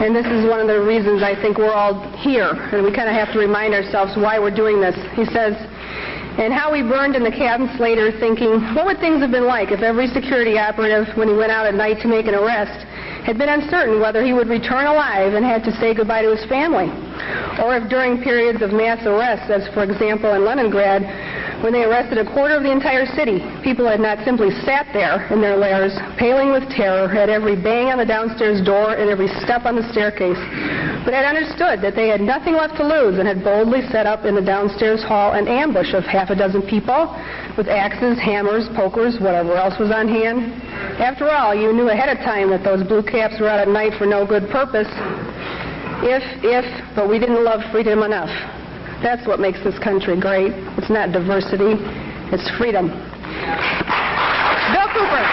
And this is one of the reasons I think we're all here, and we kind of have to remind ourselves why we're doing this. He says, and how we burned in the cabin later thinking, what would things have been like if every security operative, when he went out at night to make an arrest, had been uncertain whether he would return alive and had to say goodbye to his family? Or if during periods of mass arrests, as for example in Leningrad, when they arrested a quarter of the entire city, people had not simply sat there in their lairs, paling with terror at every bang on the downstairs door and every step on the staircase, but had understood that they had nothing left to lose and had boldly set up in the downstairs hall an ambush of half a dozen people with axes, hammers, pokers, whatever else was on hand. After all, you knew ahead of time that those blue caps were out at night for no good purpose. But we didn't love freedom enough. That's what makes this country great. It's not diversity, it's freedom. Bill Cooper.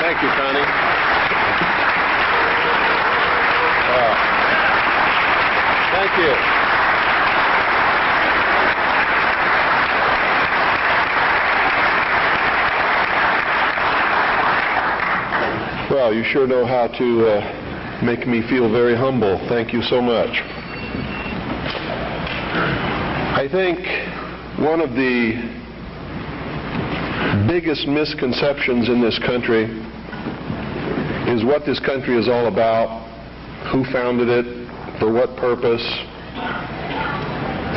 Thank you, Connie. Thank you. Well, you sure know how to make me feel very humble. Thank you so much. I think one of the biggest misconceptions in this country is what this country is all about, who founded it, for what purpose,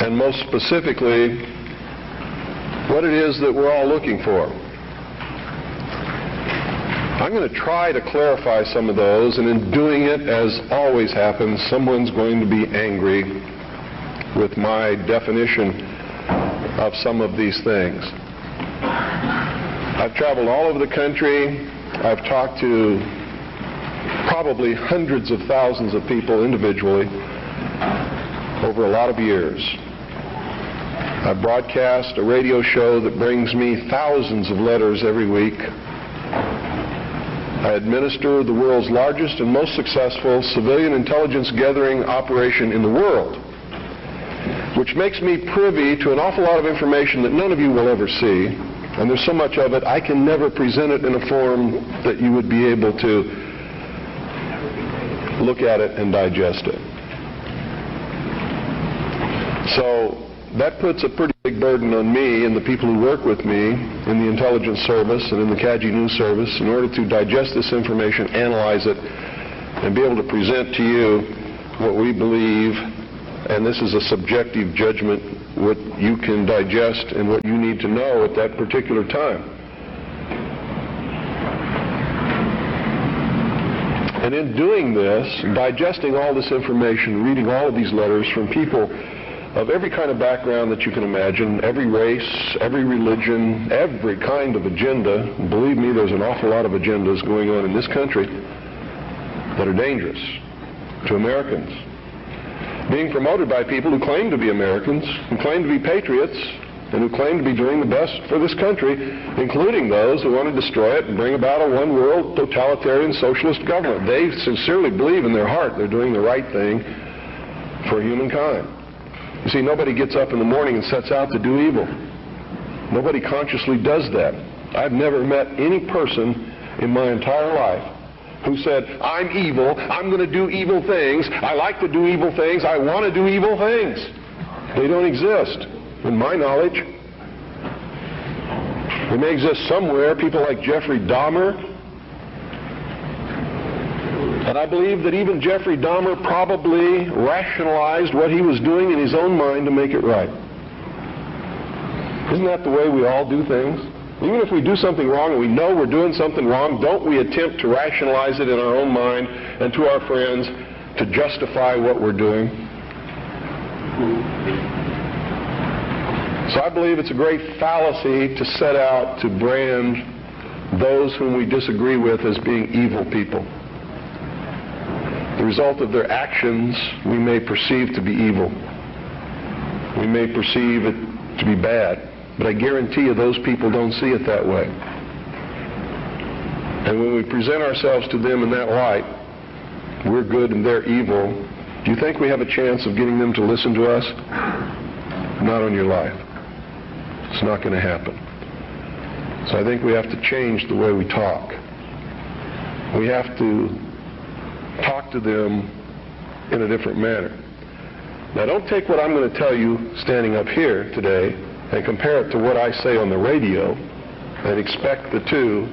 and most specifically, what it is that we're all looking for. I'm going to try to clarify some of those, and in doing it, as always happens, someone's going to be angry with my definition of some of these things. I've traveled all over the country. I've talked to probably hundreds of thousands of people individually over a lot of years. I broadcast a radio show that brings me thousands of letters every week. I administer the world's largest and most successful civilian intelligence gathering operation in the world, which makes me privy to an awful lot of information that none of you will ever see, and there's so much of it I can never present it in a form that you would be able to look at it and digest it. So that puts a pretty big burden on me and the people who work with me in the intelligence service and in the CAGI News Service in order to digest this information, analyze it, and be able to present to you what we believe, and this is a subjective judgment, what you can digest and what you need to know at that particular time. And in doing this, digesting all this information, reading all of these letters from people of every kind of background that you can imagine, every race, every religion, every kind of agenda. Believe me, there's an awful lot of agendas going on in this country that are dangerous to Americans. Being promoted by people who claim to be Americans, who claim to be patriots, and who claim to be doing the best for this country, including those who want to destroy it and bring about a one-world totalitarian socialist government. They sincerely believe in their heart they're doing the right thing for humankind. You see, nobody gets up in the morning and sets out to do evil. Nobody consciously does that. I've never met any person in my entire life who said, I'm evil, I'm going to do evil things, I like to do evil things, I want to do evil things. They don't exist, in my knowledge. They may exist somewhere, people like Jeffrey Dahmer. And I believe that even Jeffrey Dahmer probably rationalized what he was doing in his own mind to make it right. Isn't that the way we all do things? Even if we do something wrong and we know we're doing something wrong, don't we attempt to rationalize it in our own mind and to our friends to justify what we're doing? So I believe it's a great fallacy to set out to brand those whom we disagree with as being evil people. The result of their actions we may perceive to be evil. We may perceive it to be bad, but I guarantee you those people don't see it that way. And when we present ourselves to them in that light, we're good and they're evil, do you think we have a chance of getting them to listen to us? Not on your life. It's not going to happen. So I think we have to change the way we talk. We have to talk to them in a different manner. Now, don't take what I'm going to tell you standing up here today and compare it to what I say on the radio and expect the two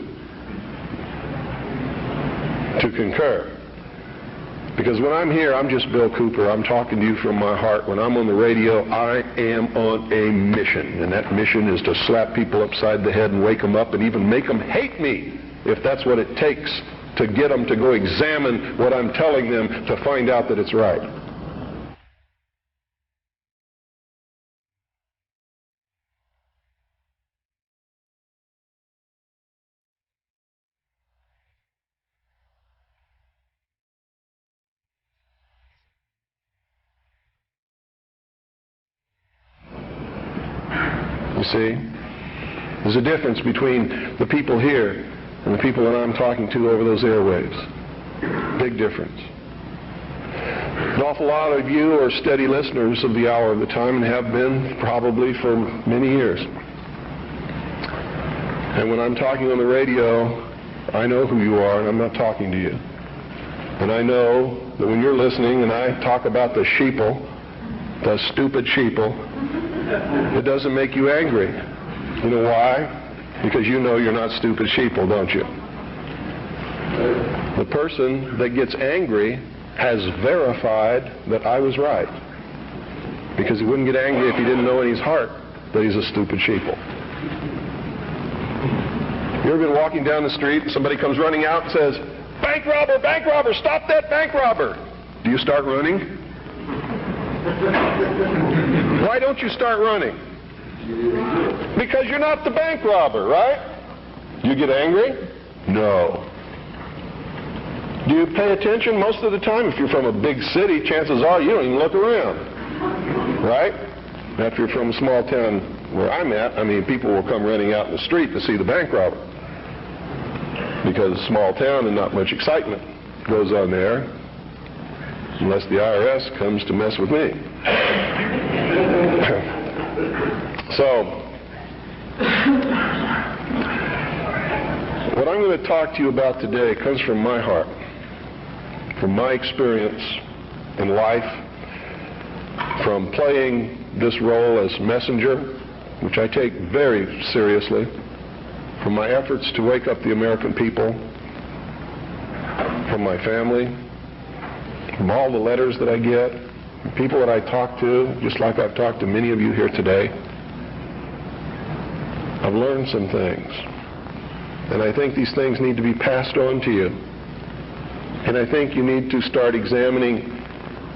to concur. Because when I'm here, I'm just Bill Cooper. I'm talking to you from my heart. When I'm on the radio, I am on a mission. And that mission is to slap people upside the head and wake them up and even make them hate me, if that's what it takes to get them to go examine what I'm telling them to find out that it's right. You see, there's a difference between the people here and the people that I'm talking to over those airwaves. Big difference. An awful lot of you are steady listeners of the Hour of the Time and have been probably for many years. And when I'm talking on the radio, I know who you are and I'm not talking to you. And I know that when you're listening and I talk about the sheeple, the stupid sheeple, it doesn't make you angry. You know why? Because you know you're not stupid sheeple, don't you? The person that gets angry has verified that I was right. Because he wouldn't get angry if he didn't know in his heart that he's a stupid sheeple. You ever been walking down the street and somebody comes running out and says, bank robber, stop that bank robber. Do you start running? Why don't you start running? Because you're not the bank robber, right? You get angry? No. Do you pay attention? Most of the time, if you're from a big city, chances are you don't even look around, right? Now, if you're from a small town where I'm at, I mean, people will come running out in the street to see the bank robber. Because it's a small town and not much excitement goes on there, unless the IRS comes to mess with me. So, what I'm going to talk to you about today comes from my heart, from my experience in life, from playing this role as messenger, which I take very seriously, from my efforts to wake up the American people, from my family, from all the letters that I get, people that I talk to, just like I've talked to many of you here today. I've learned some things. And I think these things need to be passed on to you. And I think you need to start examining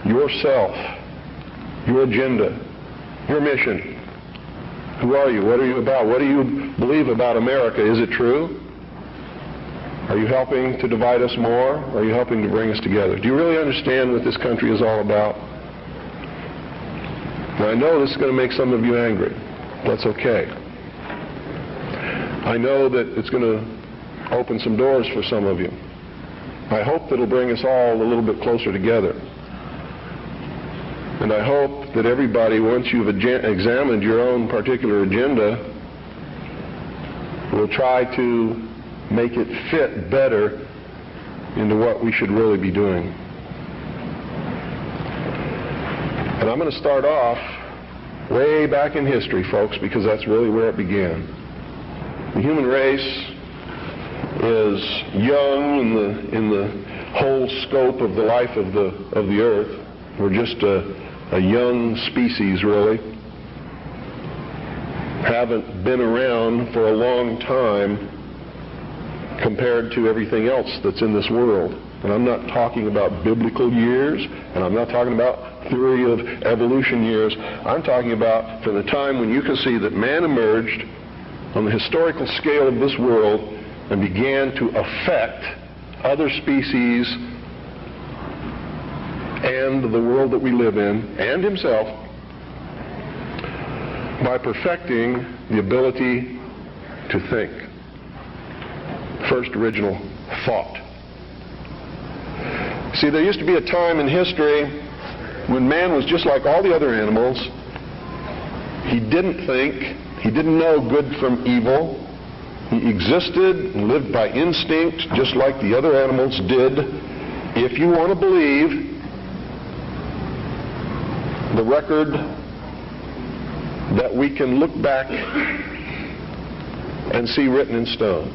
yourself, your agenda, your mission. Who are you? What are you about? What do you believe about America? Is it true? Are you helping to divide us more? Or are you helping to bring us together? Do you really understand what this country is all about? Now, I know this is going to make some of you angry. That's okay. I know that it's going to open some doors for some of you. I hope that it'll bring us all a little bit closer together. And I hope that everybody, once you've examined your own particular agenda, will try to make it fit better into what we should really be doing. And I'm going to start off way back in history, folks, because that's really where it began. The human race is young in the whole scope of the life of the earth. We're just a young species, really. Haven't been around for a long time compared to everything else that's in this world. And I'm not talking about biblical years, and I'm not talking about theory of evolution years. I'm talking about from the time when you can see that man emerged on the historical scale of this world and began to affect other species and the world that we live in, and himself, by perfecting the ability to think. First original thought. See, there used to be a time in history when man was just like all the other animals. He didn't think, he didn't know good from evil, He existed and lived by instinct just like the other animals did. If you want to believe the record that we can look back and see written in stone.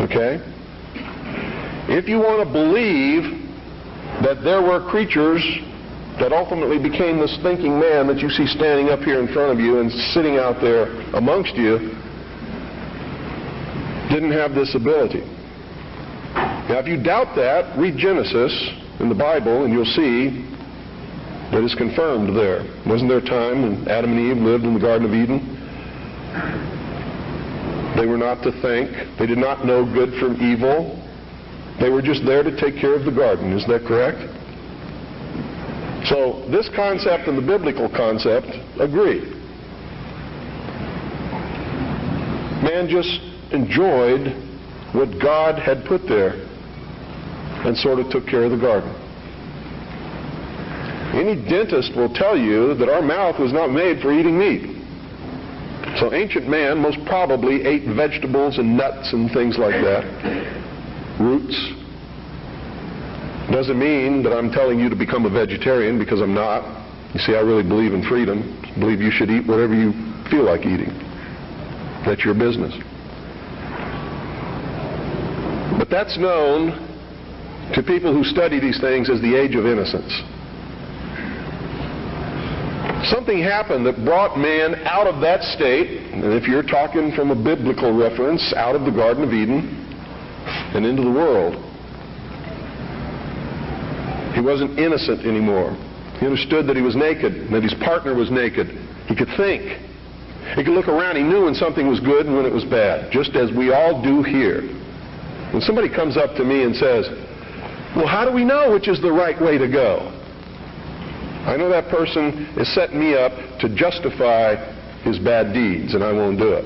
Okay? If you want to believe that there were creatures that ultimately became this thinking man that you see standing up here in front of you and sitting out there amongst you, didn't have this ability. Now, if you doubt that, read Genesis in the Bible and you'll see that it's confirmed there. Wasn't there a time when Adam and Eve lived in the Garden of Eden? They were not to think. They did not know good from evil. They were just there to take care of the garden. Is that correct? So this concept and the biblical concept agree. Man just enjoyed what God had put there and sort of took care of the garden. Any dentist will tell you that our mouth was not made for eating meat. So ancient man most probably ate vegetables and nuts and things like that, roots. Doesn't mean that I'm telling you to become a vegetarian, because I'm not. You see, I really believe in freedom. I believe you should eat whatever you feel like eating. That's your business. But that's known to people who study these things as the age of innocence. Something happened that brought man out of that state, and if you're talking from a biblical reference, out of the Garden of Eden and into the world. He wasn't innocent anymore. He understood that he was naked, and that his partner was naked. He could think. He could look around. He knew when something was good and when it was bad, just as we all do here. When somebody comes up to me and says, well, how do we know which is the right way to go? I know that person is setting me up to justify his bad deeds, and I won't do it.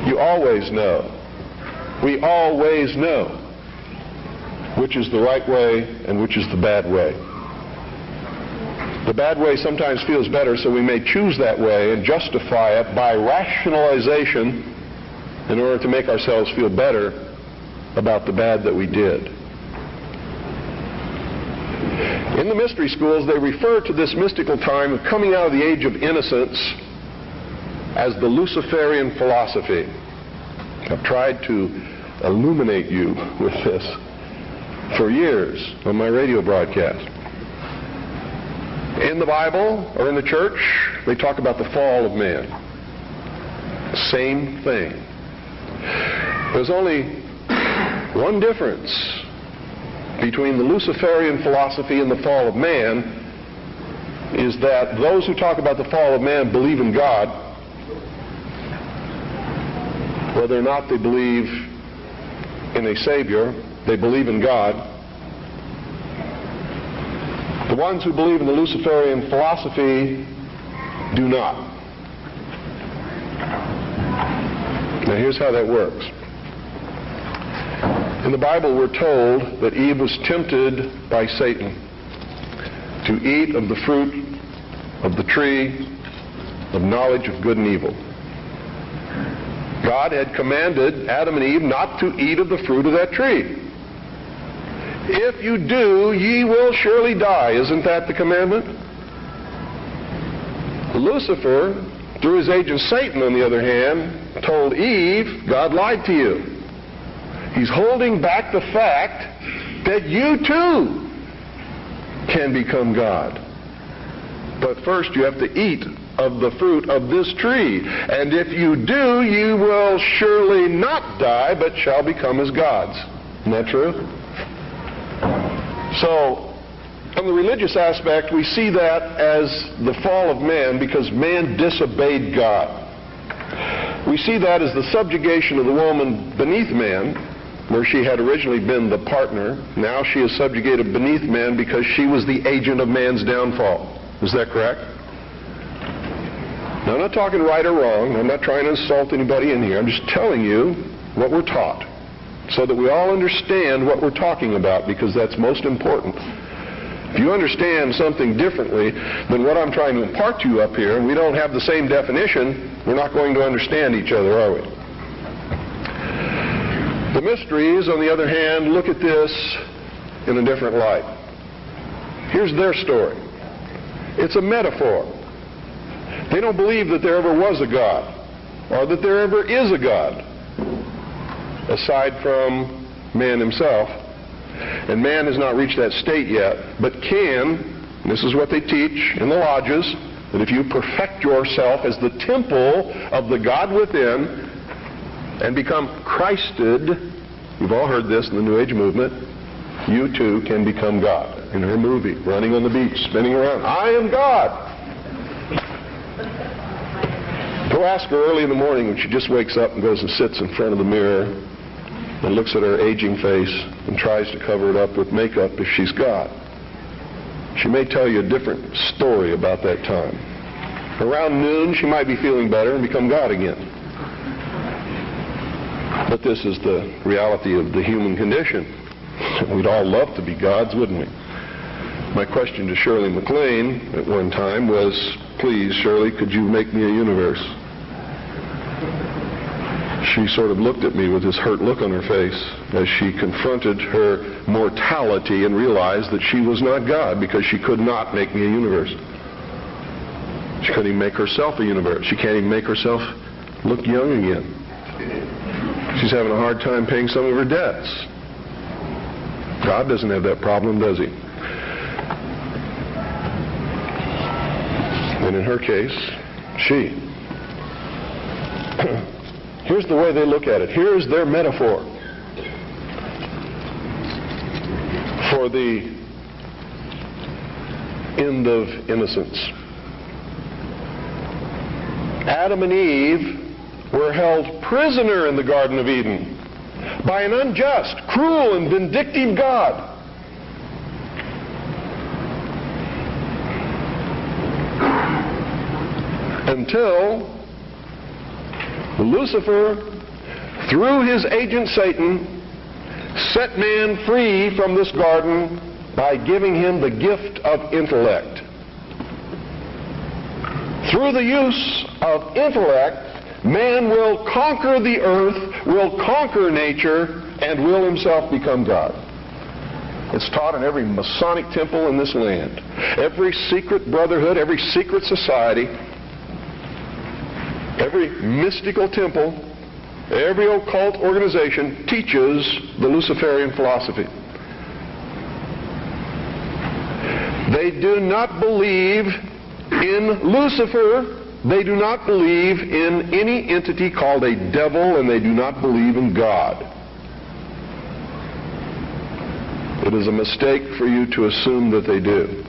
You always know. We always know which is the right way and which is the bad way. The bad way sometimes feels better, so we may choose that way and justify it by rationalization in order to make ourselves feel better about the bad that we did. In the mystery schools, they refer to this mystical time of coming out of the age of innocence as the Luciferian philosophy. I've tried to illuminate you with this for years on my radio broadcast. In the Bible or in the church, they talk about the fall of man. Same thing. There's only one difference between the Luciferian philosophy and the fall of man, is that those who talk about the fall of man believe in God, whether or not they believe in a Savior. They believe in God. The ones who believe in the Luciferian philosophy do not. Now here's how that works. In the Bible, we're told that Eve was tempted by Satan to eat of the fruit of the tree of knowledge of good and evil. God had commanded Adam and Eve not to eat of the fruit of that tree. If you do, ye will surely die. Isn't that the commandment? Lucifer, through his agent Satan, on the other hand, told Eve, God lied to you. He's holding back the fact that you too can become God. But first you have to eat of the fruit of this tree. And if you do, you will surely not die, but shall become as gods. Isn't that true? So, from the religious aspect, we see that as the fall of man because man disobeyed God. We see that as the subjugation of the woman beneath man, where she had originally been the partner. Now she is subjugated beneath man because she was the agent of man's downfall. Is that correct? Now, I'm not talking right or wrong. I'm not trying to insult anybody in here. I'm just telling you what we're taught so that we all understand what we're talking about, because that's most important. If you understand something differently than what I'm trying to impart to you up here, and we don't have the same definition, we're not going to understand each other, are we? The mysteries, on the other hand, look at this in a different light. Here's their story. It's a metaphor. They don't believe that there ever was a God, or that there ever is a God, aside from man himself. And man has not reached that state yet, but can, and this is what they teach in the lodges, that if you perfect yourself as the temple of the God within and become Christed, you've all heard this in the New Age movement, you too can become God. In her movie, running on the beach, spinning around, I am God. Go ask her early in the morning when she just wakes up and goes and sits in front of the mirror and looks at her aging face and tries to cover it up with makeup if she's God. She may tell you a different story about that time. Around noon, she might be feeling better and become God again. But this is the reality of the human condition. We'd all love to be gods, wouldn't we? My question to Shirley MacLaine at one time was, please, Shirley, could you make me a universe? She sort of looked at me with this hurt look on her face as she confronted her mortality and realized that she was not God because she could not make me a universe. She couldn't even make herself a universe. She can't even make herself look young again. She's having a hard time paying some of her debts. God doesn't have that problem, does he? And in her case, she. Here's the way they look at it. Here's their metaphor for the end of innocence. Adam and Eve were held prisoner in the Garden of Eden by an unjust, cruel, and vindictive God. Until Lucifer, through his agent Satan, set man free from this garden by giving him the gift of intellect. Through the use of intellect, man will conquer the earth, will conquer nature, and will himself become God. It's taught in every Masonic temple in this land. Every secret brotherhood, every secret society, every mystical temple, every occult organization teaches the Luciferian philosophy. They do not believe in Lucifer. They do not believe in any entity called a devil, and they do not believe in God. It is a mistake for you to assume that they do.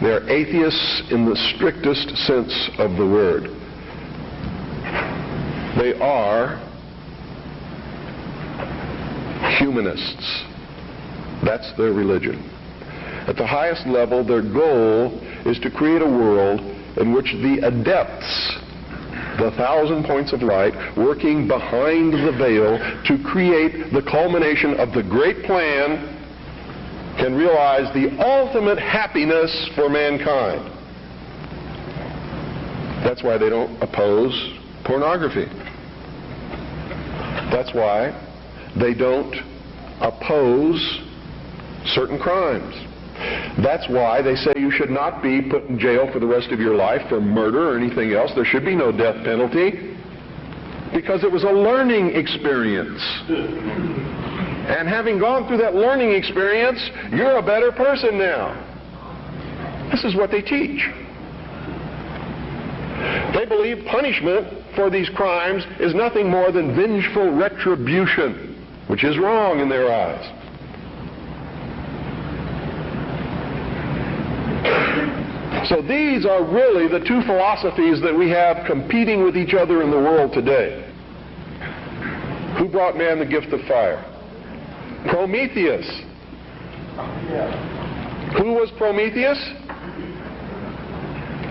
They are atheists in the strictest sense of the word. They are humanists. That's their religion. At the highest level, their goal is to create a world in which the adepts, the 1,000 points of light, working behind the veil to create the culmination of the great plan, can realize the ultimate happiness for mankind. That's why they don't oppose pornography. That's why they don't oppose certain crimes. That's why they say you should not be put in jail for the rest of your life for murder or anything else. There should be no death penalty, because it was a learning experience. And having gone through that learning experience, you're a better person now. This is what they teach. They believe punishment for these crimes is nothing more than vengeful retribution, which is wrong in their eyes. So these are really the two philosophies that we have competing with each other in the world today. Who brought man the gift of fire? Prometheus. Who was Prometheus?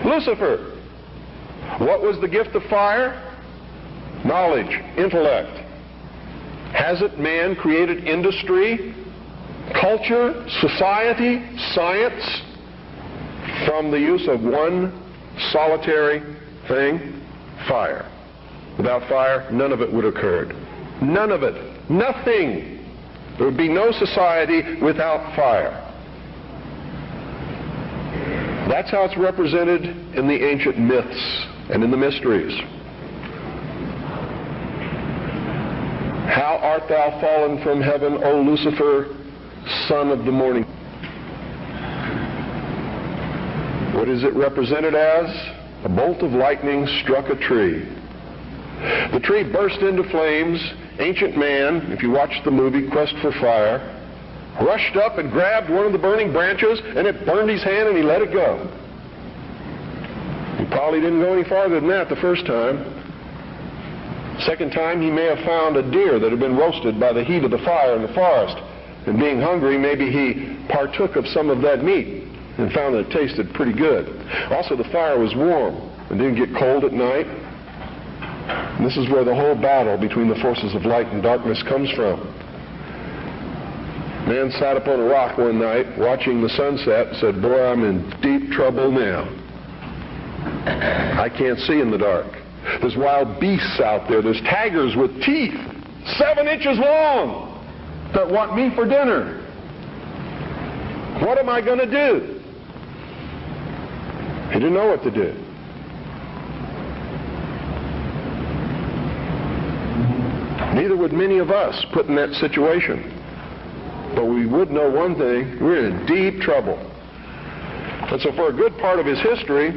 Lucifer. What was the gift of fire? Knowledge, intellect. Hasn't man created industry culture, society, science, from the use of one solitary thing, fire. Without fire, none of it would have occurred. None of it. Nothing. There would be no society without fire. That's how it's represented in the ancient myths and in the mysteries. How art thou fallen from heaven, O Lucifer, son of the morning? What is it represented as? A bolt of lightning struck a tree. The tree burst into flames. Ancient man, if you watch the movie Quest for Fire, rushed up and grabbed one of the burning branches, and it burned his hand, and he let it go. He probably didn't go any farther than that the first time. Second time, he may have found a deer that had been roasted by the heat of the fire in the forest. And being hungry, maybe he partook of some of that meat and found that it tasted pretty good. Also, the fire was warm and didn't get cold at night. And this is where the whole battle between the forces of light and darkness comes from. Man sat up on a rock one night watching the sunset and said, "Boy, I'm in deep trouble now. I can't see in the dark. There's wild beasts out there. There's tigers with teeth 7 inches long that want me for dinner. What am I going to do?" He didn't know what to do. Neither would many of us put in that situation. But we would know one thing: we're in deep trouble. And so for a good part of his history,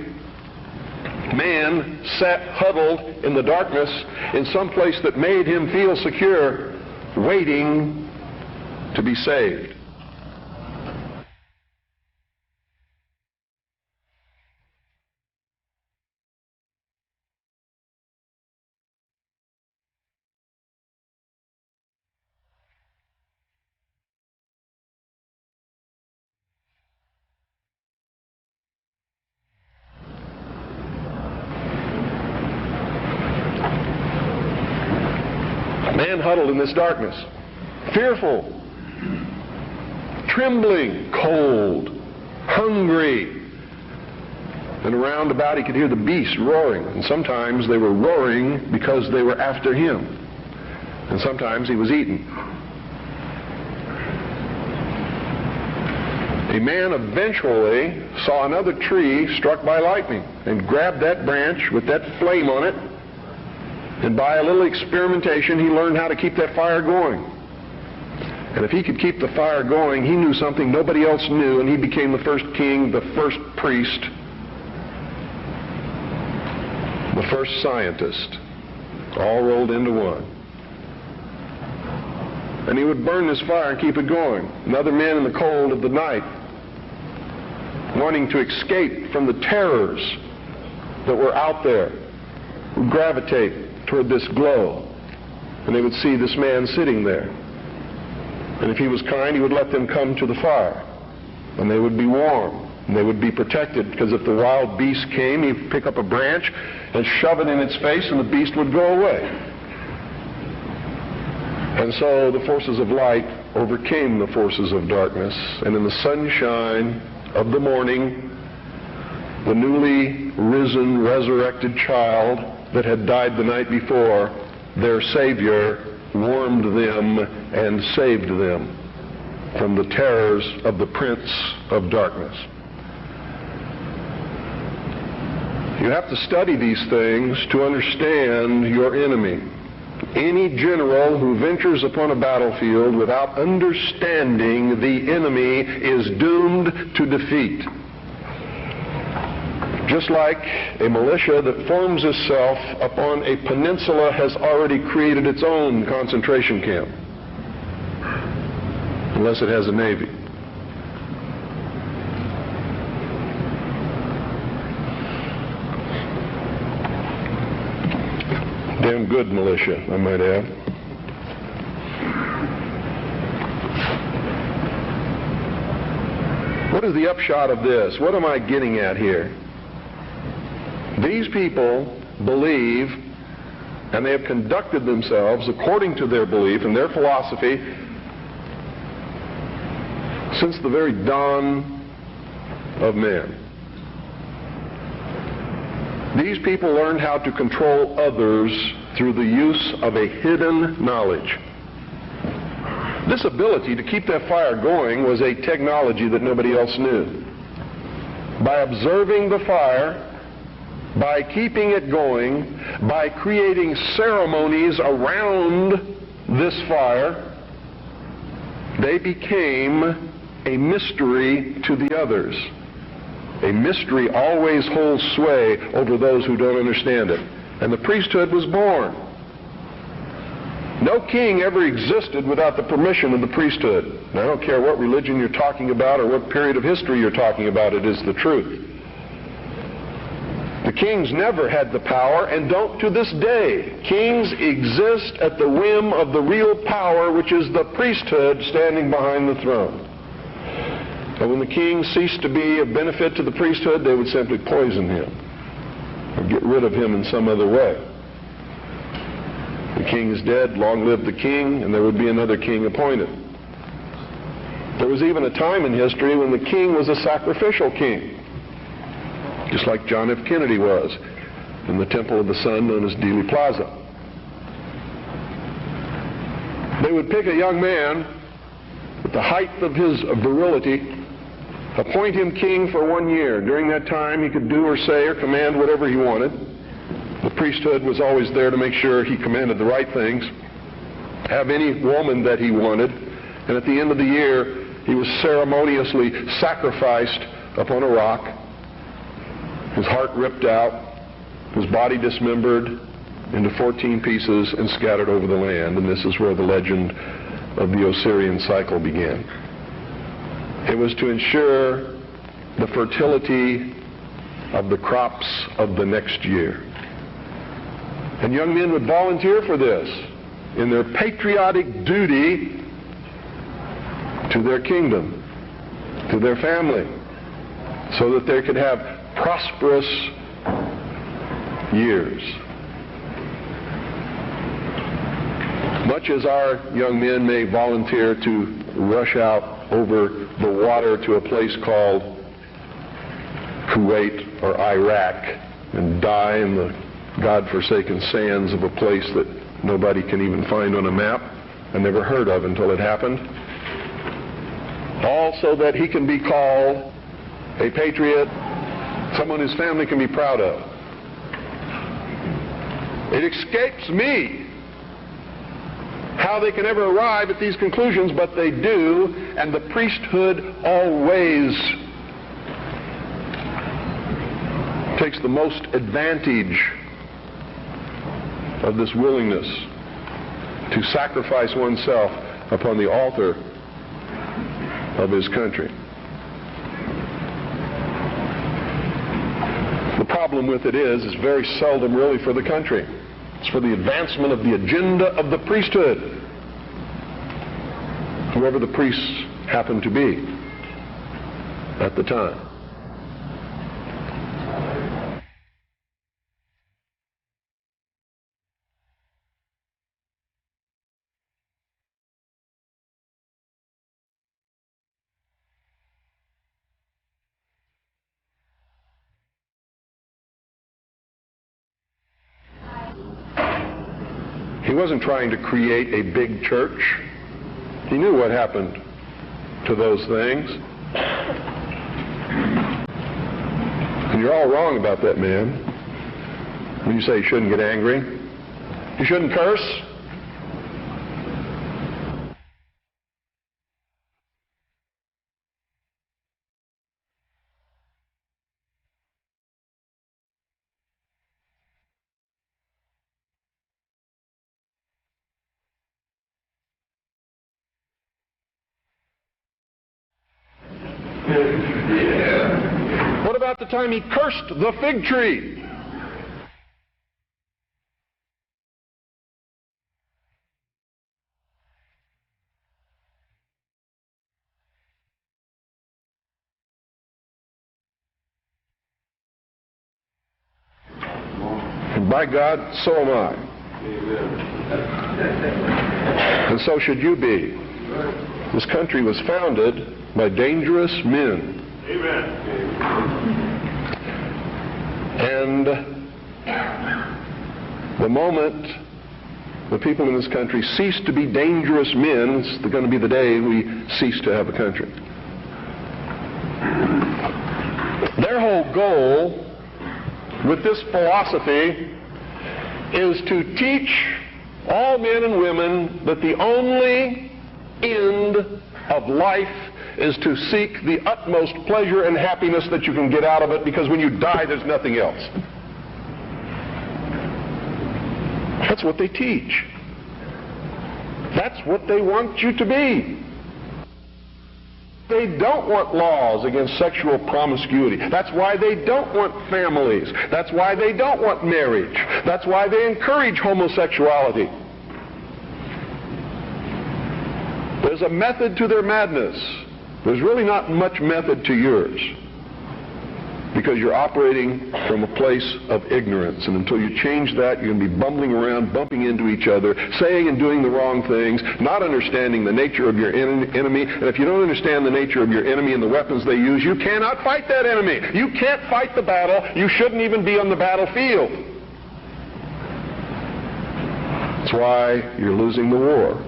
man sat huddled in the darkness in some place that made him feel secure, waiting to be saved. Man huddled in this darkness, fearful, trembling, cold, hungry. And around about he could hear the beasts roaring. And sometimes they were roaring because they were after him. And sometimes he was eaten. A man eventually saw another tree struck by lightning and grabbed that branch with that flame on it. And by a little experimentation, he learned how to keep that fire going. And if he could keep the fire going, he knew something nobody else knew, and he became the first king, the first priest, the first scientist, all rolled into one. And he would burn this fire and keep it going. And other men in the cold of the night, wanting to escape from the terrors that were out there, would gravitate toward this glow, and they would see this man sitting there. And if he was kind, he would let them come to the fire, and they would be warm, and they would be protected, because if the wild beast came, he'd pick up a branch and shove it in its face, and the beast would go away. And so the forces of light overcame the forces of darkness, and in the sunshine of the morning, the newly risen, resurrected child that had died the night before, their Savior, warmed them and saved them from the terrors of the Prince of Darkness. You have to study these things to understand your enemy. Any general who ventures upon a battlefield without understanding the enemy is doomed to defeat. Just like a militia that forms itself upon a peninsula has already created its own concentration camp, unless it has a navy. Damn good militia, I might add. What is the upshot of this? What am I getting at here? These people believe, and they have conducted themselves according to their belief and their philosophy, since the very dawn of man. These people learned how to control others through the use of a hidden knowledge. This ability to keep that fire going was a technology that nobody else knew. By observing the fire, by keeping it going, by creating ceremonies around this fire, they became a mystery to the others. A mystery always holds sway over those who don't understand it. And the priesthood was born. No king ever existed without the permission of the priesthood. And I don't care what religion you're talking about or what period of history you're talking about, it is the truth. The kings never had the power and don't to this day. Kings exist at the whim of the real power, which is the priesthood standing behind the throne. And when the king ceased to be of benefit to the priesthood, they would simply poison him or get rid of him in some other way. The king is dead, long live the king, and there would be another king appointed. There was even a time in history when the king was a sacrificial king, just like John F. Kennedy was in the Temple of the Sun known as Dealey Plaza. They would pick a young man at the height of his virility, appoint him king for 1 year. During that time, he could do or say or command whatever he wanted. The priesthood was always there to make sure he commanded the right things, have any woman that he wanted, and at the end of the year, he was ceremoniously sacrificed upon a rock, his heart ripped out, his body dismembered into 14 pieces and scattered over the land. And this is where the legend of the Osirian cycle began. It was to ensure the fertility of the crops of the next year. And young men would volunteer for this in their patriotic duty to their kingdom, to their family, so that they could have prosperous years. Much as our young men may volunteer to rush out over the water to a place called Kuwait or Iraq and die in the God-forsaken sands of a place that nobody can even find on a map and never heard of until it happened, all so that he can be called a patriot, someone his family can be proud of. It escapes me how they can ever arrive at these conclusions, but they do, and the priesthood always takes the most advantage of this willingness to sacrifice oneself upon the altar of his country. The problem with it is very seldom really for the country. It's for the advancement of the agenda of the priesthood, whoever the priests happen to be at the time. He wasn't trying to create a big church. He knew what happened to those things. And you're all wrong about that, man. When you say you shouldn't get angry, you shouldn't curse. What about the time he cursed the fig tree? And by God, so am I. And so should you be. This country was founded by dangerous men. Amen. And the moment the people in this country cease to be dangerous men, it's going to be the day we cease to have a country. Their whole goal with this philosophy is to teach all men and women that the only end of life is to seek the utmost pleasure and happiness that you can get out of it, because when you die, there's nothing else. That's what they teach. That's what they want you to be. They don't want laws against sexual promiscuity. That's why they don't want families. That's why they don't want marriage. That's why they encourage homosexuality. There's a method to their madness. There's really not much method to yours, because you're operating from a place of ignorance. And until you change that, you're going to be bumbling around, bumping into each other, saying and doing the wrong things, not understanding the nature of your enemy. And if you don't understand the nature of your enemy and the weapons they use, you cannot fight that enemy. You can't fight the battle. You shouldn't even be on the battlefield. That's why you're losing the war.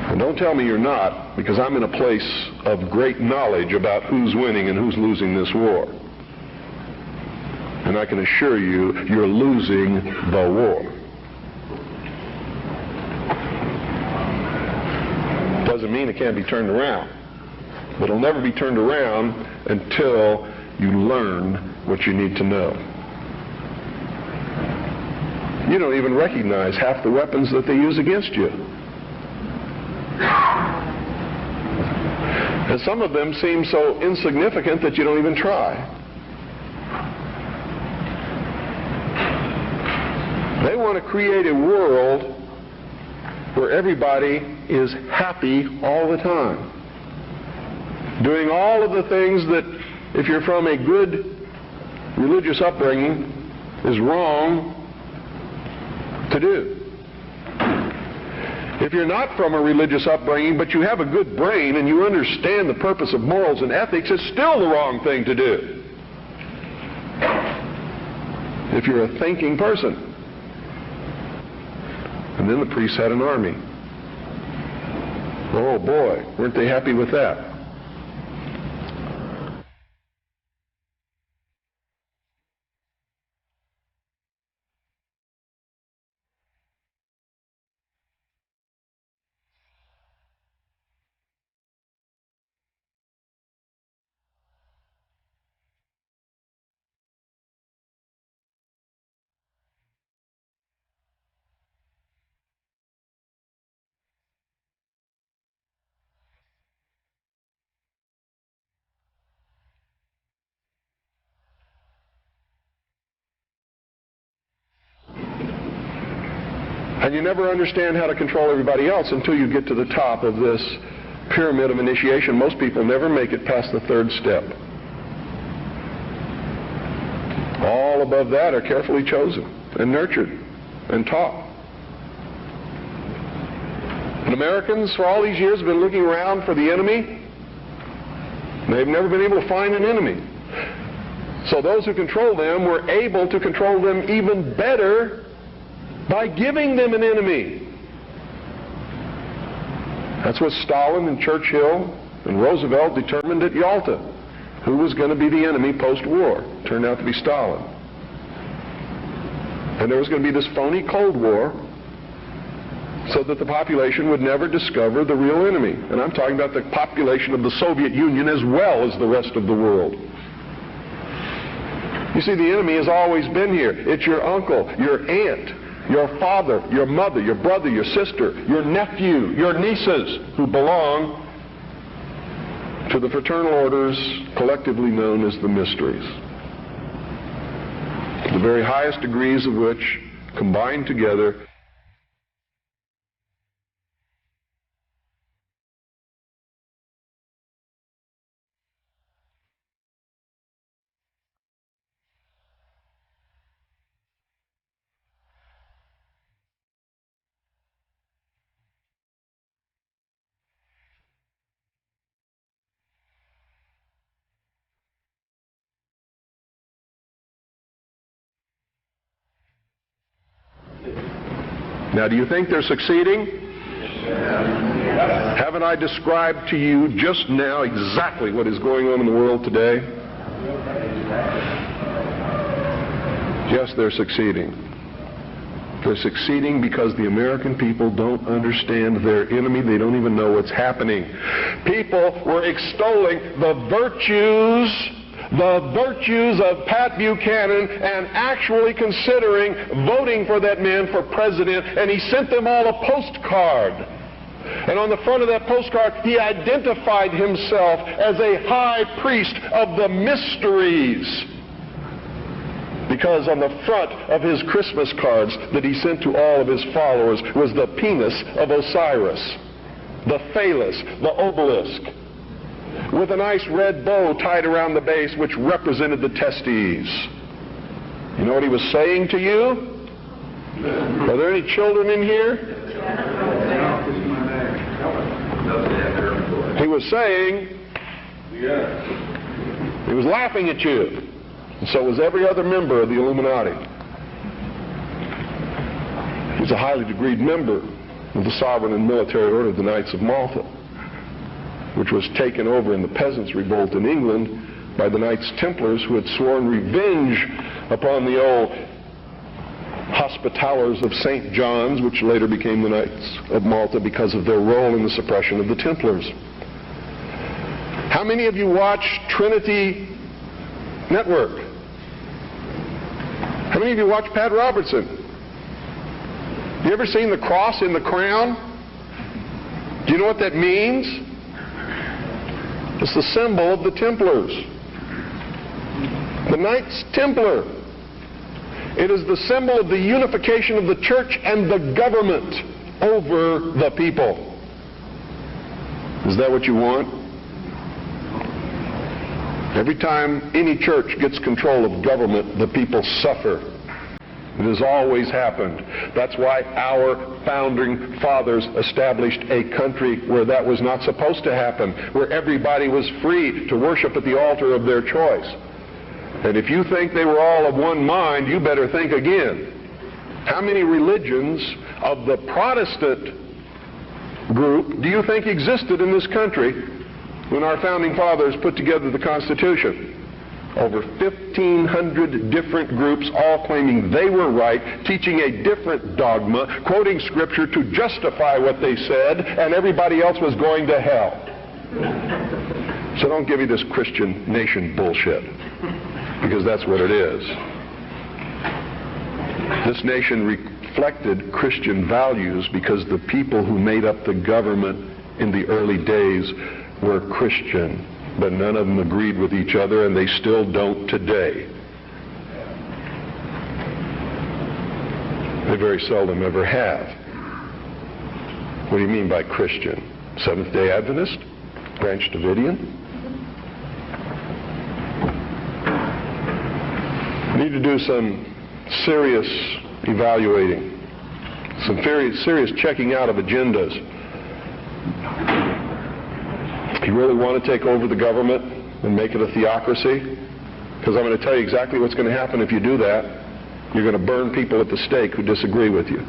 And don't tell me you're not, because I'm in a place of great knowledge about who's winning and who's losing this war. And I can assure you, you're losing the war. Doesn't mean it can't be turned around. But it'll never be turned around until you learn what you need to know. You don't even recognize half the weapons that they use against you. And some of them seem so insignificant that you don't even try. They want to create a world where everybody is happy all the time, doing all of the things that, if you're from a good religious upbringing, is wrong to do. If you're not from a religious upbringing, but you have a good brain and you understand the purpose of morals and ethics, it's still the wrong thing to do. If you're a thinking person. And then the priests had an army. Oh boy, weren't they happy with that? And you never understand how to control everybody else until you get to the top of this pyramid of initiation. Most people never make it past the third step. All above that are carefully chosen and nurtured and taught. And Americans, for all these years, have been looking around for the enemy. They've never been able to find an enemy. So those who control them were able to control them even better by giving them an enemy. That's what Stalin and Churchill and Roosevelt determined at Yalta. Who was going to be the enemy post-war? Turned out to be Stalin. And there was going to be this phony Cold War so that the population would never discover the real enemy. And I'm talking about the population of the Soviet Union as well as the rest of the world. You see, the enemy has always been here. It's your uncle, your aunt, your father, your mother, your brother, your sister, your nephew, your nieces, who belong to the fraternal orders collectively known as the mysteries. The very highest degrees of which, combined together, Now, do you think they're succeeding? Haven't I described to you just now exactly what is going on in the world today? Yes, they're succeeding. They're succeeding because the American people don't understand their enemy. They don't even know what's happening. People were extolling the virtues of Pat Buchanan and actually considering voting for that man for president, and he sent them all a postcard. And on the front of that postcard, he identified himself as a high priest of the mysteries. Because on the front of his Christmas cards that he sent to all of his followers was the penis of Osiris, the phallus, the obelisk, with a nice red bow tied around the base which represented the testes. You know what he was saying to you? Are there any children in here? He was saying, he was laughing at you. And so was every other member of the Illuminati. He's a highly degreed member of the sovereign and military order of the Knights of Malta, which was taken over in the Peasants' Revolt in England by the Knights Templars, who had sworn revenge upon the old Hospitallers of St. John's, which later became the Knights of Malta because of their role in the suppression of the Templars. How many of you watch Trinity Network? How many of you watch Pat Robertson? You ever seen the cross in the crown? Do you know what that means? It's the symbol of the Templars. The Knights Templar. It is the symbol of the unification of the church and the government over the people. Is that what you want? Every time any church gets control of government, the people suffer. It has always happened. That's why our founding fathers established a country where that was not supposed to happen, where everybody was free to worship at the altar of their choice. And if you think they were all of one mind, you better think again. How many religions of the Protestant group do you think existed in this country when our founding fathers put together the Constitution? Over 1,500 different groups, all claiming they were right, teaching a different dogma, quoting Scripture to justify what they said, and everybody else was going to hell. So don't give me this Christian nation bullshit, because that's what it is. This nation reflected Christian values because the people who made up the government in the early days were Christian, but none of them agreed with each other, and they still don't today. They very seldom ever have. What do you mean by Christian? Seventh-day Adventist? Branch Davidian? We need to do some serious evaluating, some very serious checking out of agendas. If you really want to take over the government and make it a theocracy, because I'm going to tell you exactly what's going to happen if you do that. You're going to burn people at the stake who disagree with you.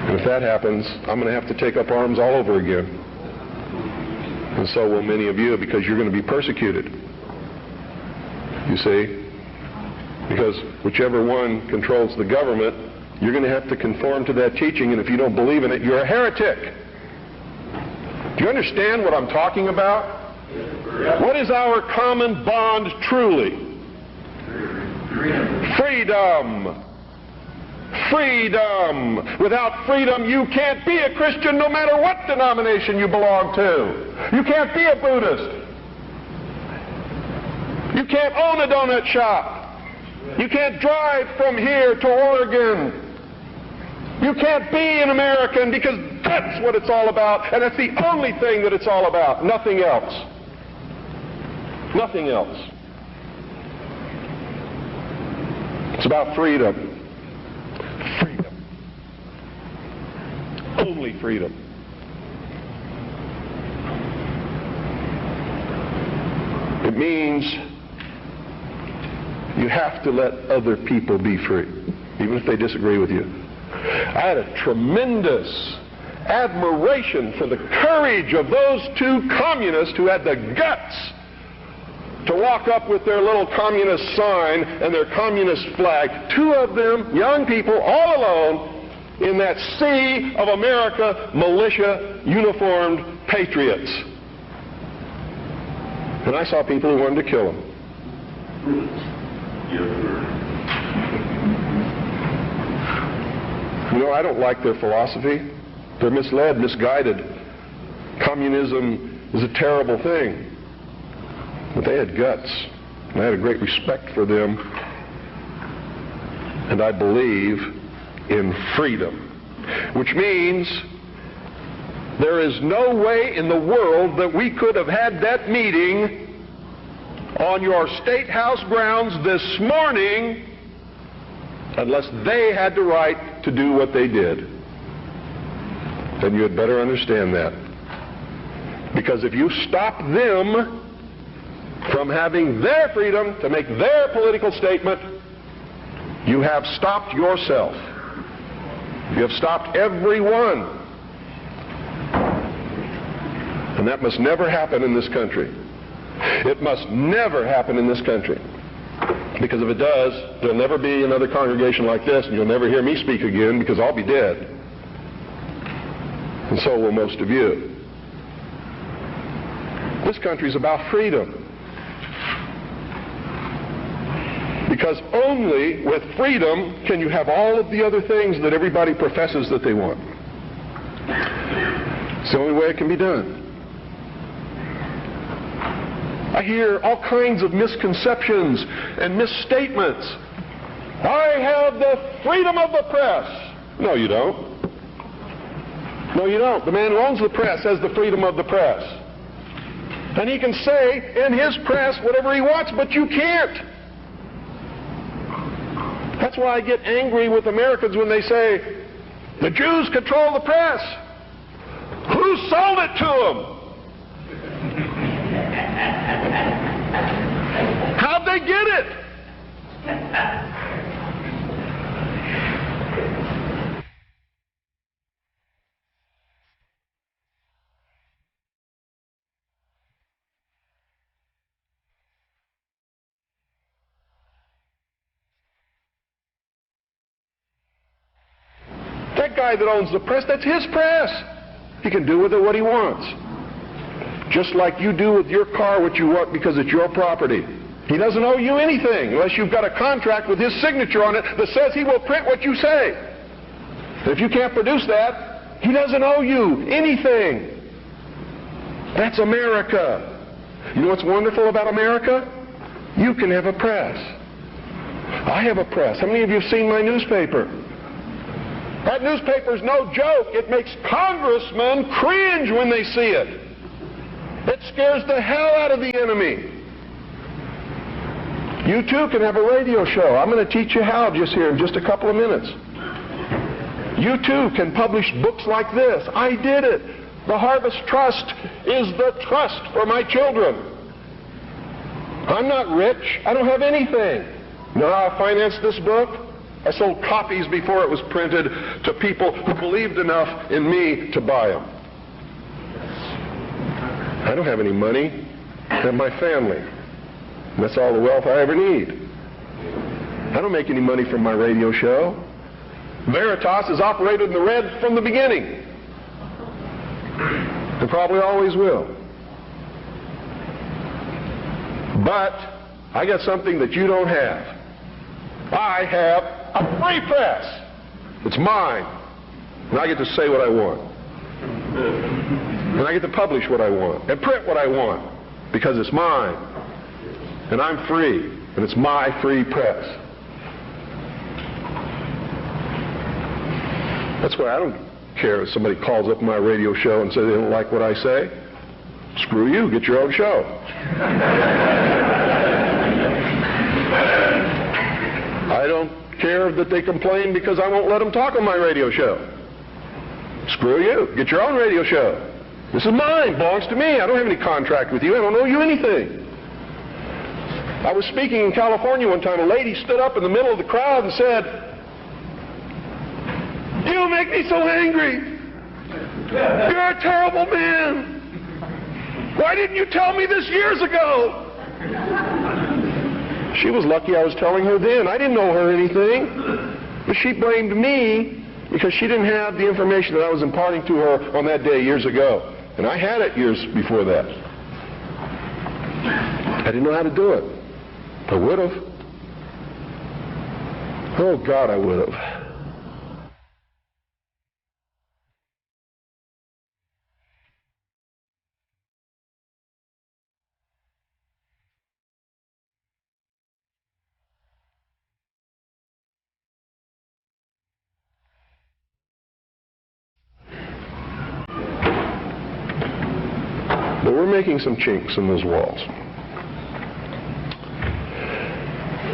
And if that happens, I'm going to have to take up arms all over again. And so will many of you, because you're going to be persecuted. You see? Because whichever one controls the government, you're going to have to conform to that teaching, and if you don't believe in it, you're a heretic. Do you understand what I'm talking about? What is our common bond truly? Freedom. Freedom. Without freedom, you can't be a Christian no matter what denomination you belong to. You can't be a Buddhist. You can't own a donut shop. You can't drive from here to Oregon. You can't be an American, because that's what it's all about, and that's the only thing that it's all about. Nothing else. Nothing else. It's about freedom. Freedom. Only freedom. It means you have to let other people be free. even if they disagree with you. I had a tremendous admiration for the courage of those two communists who had the guts to walk up with their little communist sign and their communist flag. Two of them, young people, all alone in that sea of America, militia, uniformed patriots. And I saw people who wanted to kill them. You know, I don't like their philosophy. They're misled, misguided. Communism is a terrible thing. But they had guts, and I had a great respect for them. And I believe in freedom, which means there is no way in the world that we could have had that meeting on your State House grounds this morning unless they had the right to do what they did. Then you had better understand that. Because if you stop them from having their freedom to make their political statement, you have stopped yourself. You have stopped everyone. And that must never happen in this country. It must never happen in this country. Because if it does, there'll never be another congregation like this, and you'll never hear me speak again because I'll be dead. And so will most of you. This country's about freedom. Because only with freedom can you have all of the other things that everybody professes that they want. It's the only way it can be done. I hear all kinds of misconceptions and misstatements. I have the freedom of the press. No, you don't. No, you don't. The man who owns the press has the freedom of the press. And he can say in his press whatever he wants, but you can't. That's why I get angry with Americans when they say, the Jews control the press. Who sold it to them? How'd they get it? That guy that owns the press, that's his press. He can do with it what he wants. Just like you do with your car what you want because it's your property. He doesn't owe you anything unless you've got a contract with his signature on it that says he will print what you say. If you can't produce that, he doesn't owe you anything. That's America. You know what's wonderful about America? You can have a press. I have a press. How many of you have seen my newspaper? That newspaper's no joke. It makes congressmen cringe when they see it. It scares the hell out of the enemy. You too can have a radio show. I'm going to teach you how just here in just a couple of minutes. You too can publish books like this. I did it. The Harvest Trust is the trust for my children. I'm not rich. I don't have anything. You know how I financed this book? I sold copies before it was printed to people who believed enough in me to buy them. I don't have any money. I have my family. And that's all the wealth I ever need. I don't make any money from my radio show. Veritas has operated in the red from the beginning. And probably always will. But I got something that you don't have. I have a free press. It's mine. And I get to say what I want. And I get to publish what I want and print what I want because it's mine. And I'm free. And it's my free press. That's why I don't care if somebody calls up my radio show and says they don't like what I say. Screw you. Get your own show. I don't care that they complain because I won't let them talk on my radio show. Screw you. Get your own radio show. This is mine. Belongs to me. I don't have any contract with you. I don't owe you anything. I was speaking in California one time. A lady stood up in the middle of the crowd and said, You make me so angry. You're a terrible man. Why didn't you tell me this years ago? She was lucky I was telling her then. I didn't know her anything. But she blamed me because she didn't have the information that I was imparting to her on that day years ago. And I had it years before that. I didn't know how to do it. I would have. Oh, God, I would have. But we're making some chinks in those walls.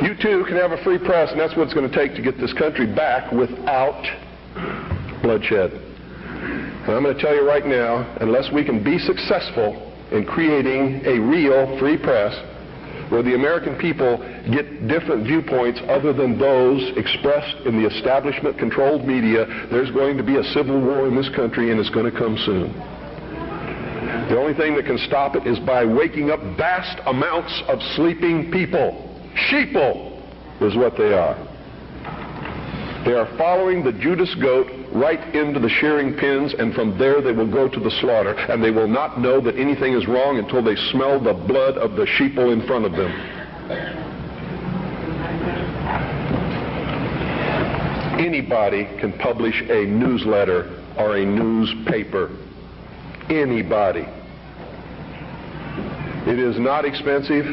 You too can have a free press, and that's what it's going to take to get this country back without bloodshed. And I'm going to tell you right now, unless we can be successful in creating a real free press where the American people get different viewpoints other than those expressed in the establishment-controlled media, there's going to be a civil war in this country, and it's going to come soon. The only thing that can stop it is by waking up vast amounts of sleeping people. Sheeple is what they are. They are following the Judas goat right into the shearing pins, and from there they will go to the slaughter, and they will not know that anything is wrong until they smell the blood of the sheeple in front of them. Anybody can publish a newsletter or a newspaper. Anybody. It is not expensive.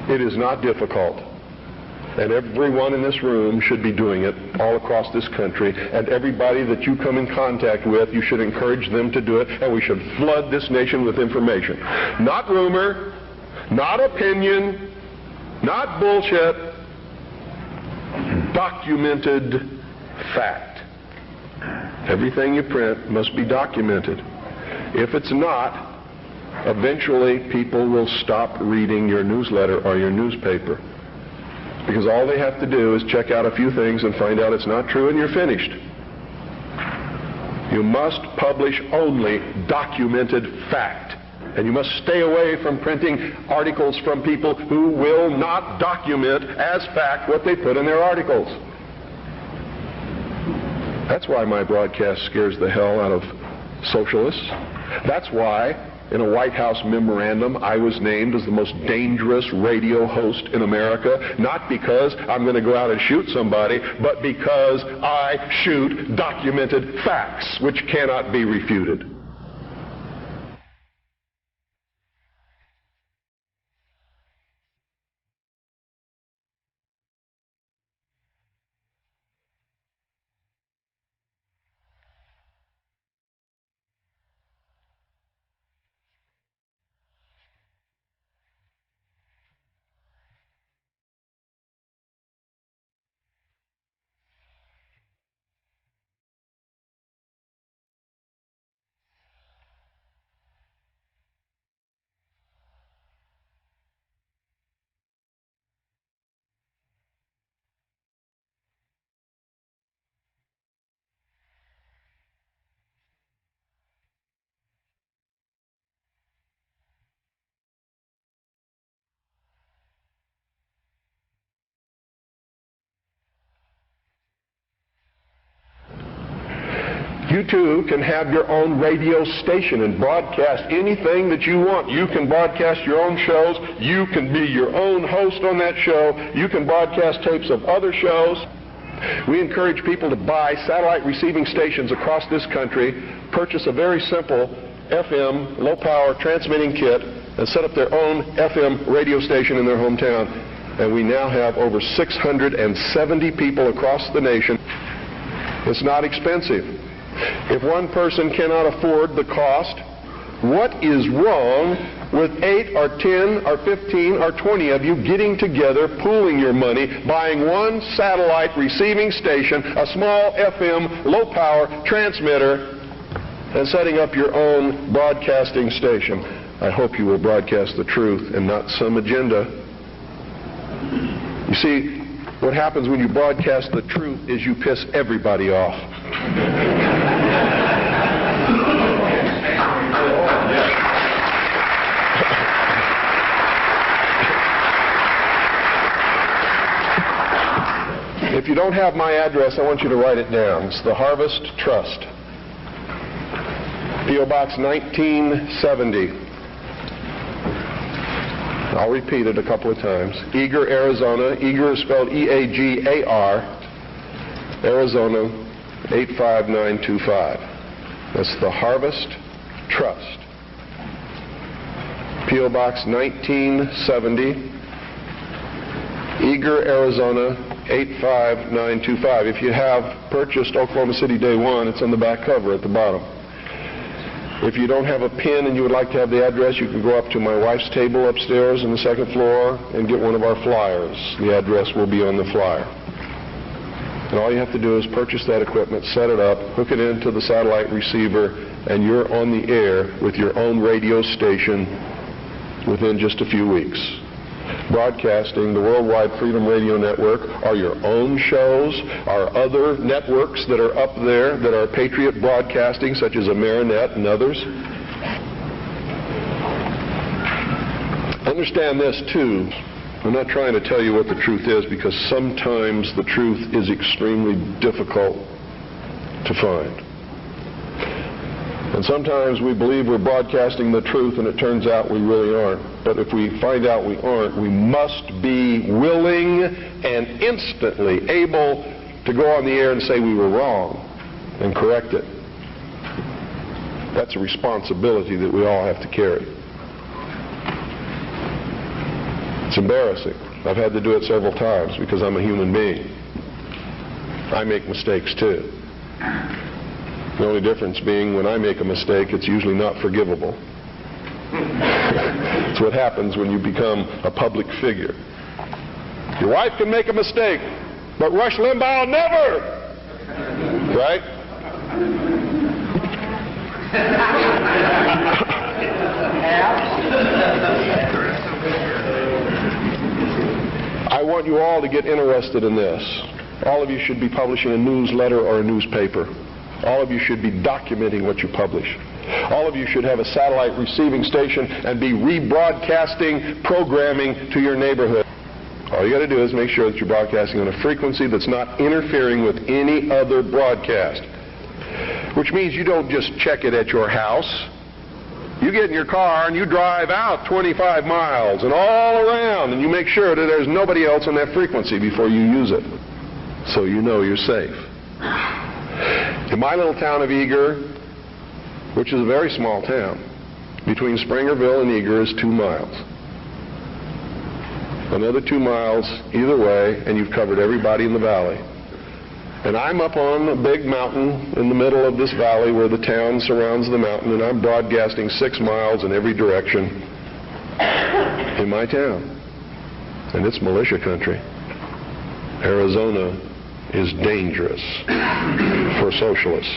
It is not difficult. And everyone in this room should be doing it all across this country. And everybody that you come in contact with, you should encourage them to do it. And we should flood this nation with information. Not rumor, not opinion, not bullshit. Documented fact. Everything you print must be documented. If it's not, eventually people will stop reading your newsletter or your newspaper. Because all they have to do is check out a few things and find out it's not true, and you're finished. You must publish only documented fact. And you must stay away from printing articles from people who will not document as fact what they put in their articles. That's why my broadcast scares the hell out of socialists. That's why, in a White House memorandum, I was named as the most dangerous radio host in America, not because I'm going to go out and shoot somebody, but because I shoot documented facts which cannot be refuted. You too can have your own radio station and broadcast anything that you want. You can broadcast your own shows. You can be your own host on that show. You can broadcast tapes of other shows. We encourage people to buy satellite receiving stations across this country, purchase a very simple FM, low-power transmitting kit, and set up their own FM radio station in their hometown. And we now have over 670 people across the nation. It's not expensive. If one person cannot afford the cost, what is wrong with 8 or 10 or 15 or 20 of you getting together, pooling your money, buying one satellite receiving station, a small FM low-power transmitter, and setting up your own broadcasting station? I hope you will broadcast the truth and not some agenda. You see, What happens when you broadcast the truth is you piss everybody off. If you don't have my address, I want you to write it down. It's the Harvest Trust. P.O. Box 1970. I'll repeat it a couple of times. Eagar, Arizona. Eagar is spelled E-A-G-A-R. Arizona 85925. That's the Harvest Trust. P.O. Box 1970. Eagar, Arizona 85925. If you have purchased Oklahoma City Day One, it's on the back cover at the bottom. If you don't have a pen and you would like to have the address, you can go up to my wife's table upstairs on the second floor and get one of our flyers. The address will be on the flyer. And all you have to do is purchase that equipment, set it up, hook it into the satellite receiver, and you're on the air with your own radio station within just a few weeks. Broadcasting the Worldwide Freedom Radio Network are your own shows, are other networks that are up there that are Patriot Broadcasting, such as Amerinet and others. Understand this too. I'm not trying to tell you what the truth is, because sometimes the truth is extremely difficult to find. And sometimes we believe we're broadcasting the truth and it turns out we really aren't. But if we find out we aren't, we must be willing and instantly able to go on the air and say we were wrong and correct it. That's a responsibility that we all have to carry. It's embarrassing. I've had to do it several times because I'm a human being. I make mistakes too. The only difference being when I make a mistake, it's usually not forgivable. It's what happens when you become a public figure. Your wife can make a mistake, but Rush Limbaugh never! Right? I want you all to get interested in this. All of you should be publishing a newsletter or a newspaper. All of you should be documenting what you publish. All of you should have a satellite receiving station and be rebroadcasting programming to your neighborhood. All you got to do is make sure that you're broadcasting on a frequency that's not interfering with any other broadcast. Which means you don't just check it at your house. You get in your car and you drive out 25 miles and all around, and you make sure that there's nobody else on that frequency before you use it, so you know you're safe. In my little town of Eagar, which is a very small town, between Springerville and Eagar is 2 miles. Another 2 miles either way, and you've covered everybody in the valley. And I'm up on a big mountain in the middle of this valley where the town surrounds the mountain, and I'm broadcasting 6 miles in every direction in my town. And it's militia country. Arizona is dangerous for socialists.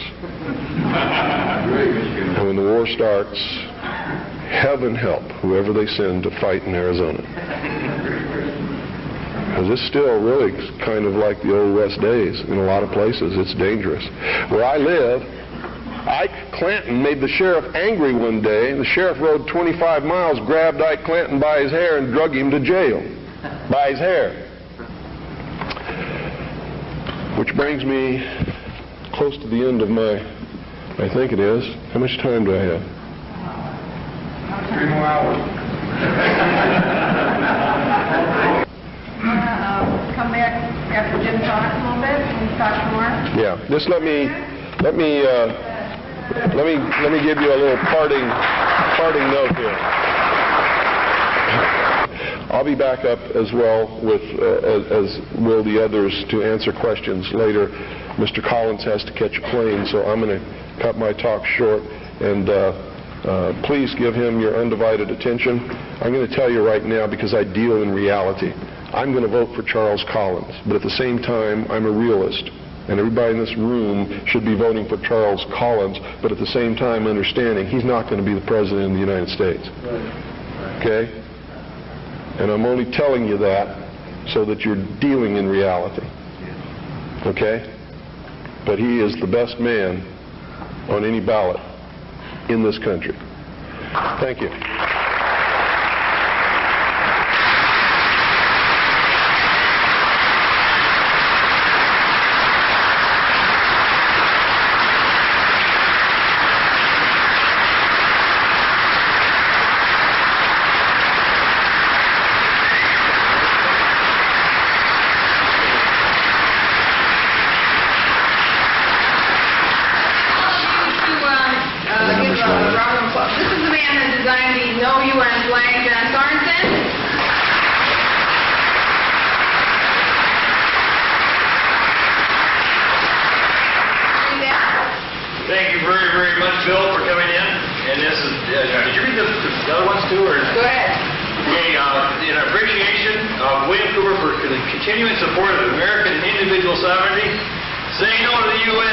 And when the war starts, heaven help whoever they send to fight in Arizona. Because it's still really kind of like the old West days in a lot of places. It's dangerous. Where I live, Ike Clanton made the sheriff angry one day. The sheriff rode 25 miles, grabbed Ike Clanton by his hair and drug him to jail by his hair. Which brings me close to the end of my, I think it is. How much time do I have? 3 more hours. Come back after Jim talks a little bit and talk more. Yeah. Just let me give you a little parting note here. I'll be back up as well with, as will the others, to answer questions later. Mr. Collins has to catch a plane, so I'm going to cut my talk short, and please give him your undivided attention. I'm going to tell you right now, because I deal in reality. I'm going to vote for Charles Collins, but at the same time, I'm a realist. And everybody in this room should be voting for Charles Collins, but at the same time understanding he's not going to be the President of the United States. Okay? And I'm only telling you that so that you're dealing in reality. Okay? But he is the best man on any ballot in this country. Thank you. This is the man that designed the No UN flag, John Sorensen. Thank you very, very much, Bill, for coming in. And this is, did you read the other ones too? Or? Go ahead. Okay, in appreciation of William Cooper for the continuing support of American individual sovereignty, saying no to the UN.